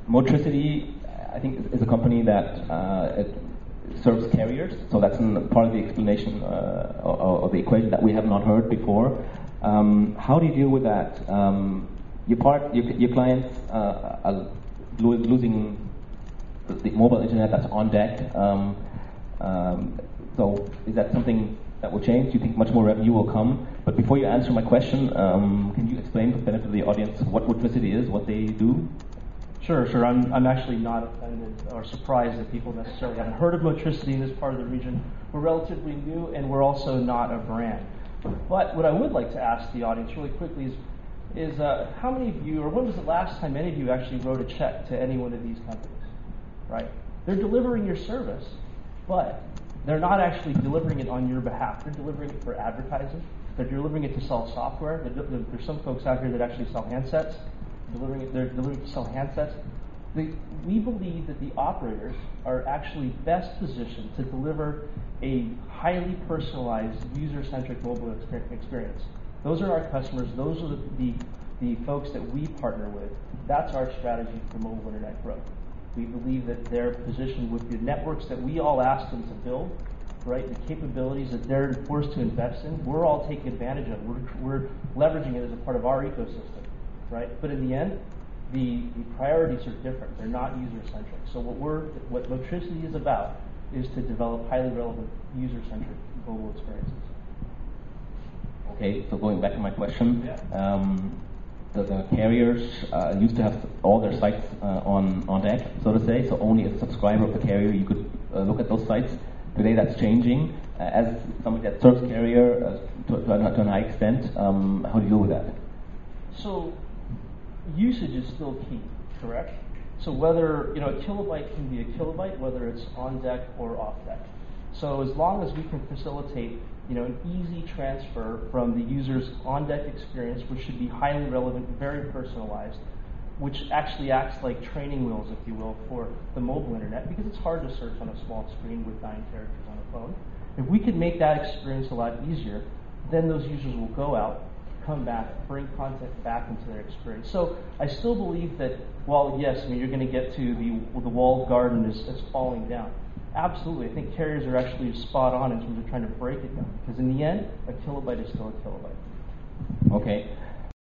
Motricity, I think, is a company that it serves carriers, so that's part of the explanation of the equation that we have not heard before. How do you deal with that? Your clients are losing the mobile internet that's on deck. So is that something that will change? Do you think much more revenue will come? But before you answer my question, can you explain for the benefit of the audience what Motricity is, what they do? Sure. I'm actually not offended or surprised that people necessarily haven't heard of Motricity in this part of the region. We're relatively new, and we're also not a brand. But what I would like to ask the audience really quickly is how many of you, or when was the last time any of you actually wrote a check to any one of these companies, right? They're delivering your service, but they're not actually delivering it on your behalf. They're delivering it for advertising. They're delivering it to sell software. There's some folks out here that actually sell handsets. They're delivering it to sell handsets. We believe that the operators are actually best positioned to deliver a highly personalized, user-centric mobile experience. Those are our customers. Those are the folks that we partner with. That's our strategy for mobile internet growth. We believe that they're positioned with the networks that we all ask them to build, right? The capabilities that they're forced to invest in, we're all taking advantage of. We're leveraging it as a part of our ecosystem, right? But in the end, the priorities are different. They're not user-centric. So what Motricity is about is to develop highly relevant user-centric mobile experiences. Okay, so going back to my question, the carriers used to have all their sites on deck, so to say, so only as a subscriber of the carrier you could look at those sites. Today that's changing. As somebody that serves carrier to a high extent, how do you deal with that? So usage is still key, correct? So whether, a kilobyte can be a kilobyte, whether it's on deck or off deck. So as long as we can facilitate, an easy transfer from the user's on-deck experience, which should be highly relevant, very personalized, which actually acts like training wheels, if you will, for the mobile internet, because it's hard to search on a small screen with 9 characters on a phone. If we could make that experience a lot easier, then those users will go out, come back, bring content back into their experience. So I still believe that while, yes, you're going to get to the walled garden is falling down. Absolutely. I think carriers are actually spot on in terms of trying to break it down. Because in the end, a kilobyte is still a kilobyte. Okay.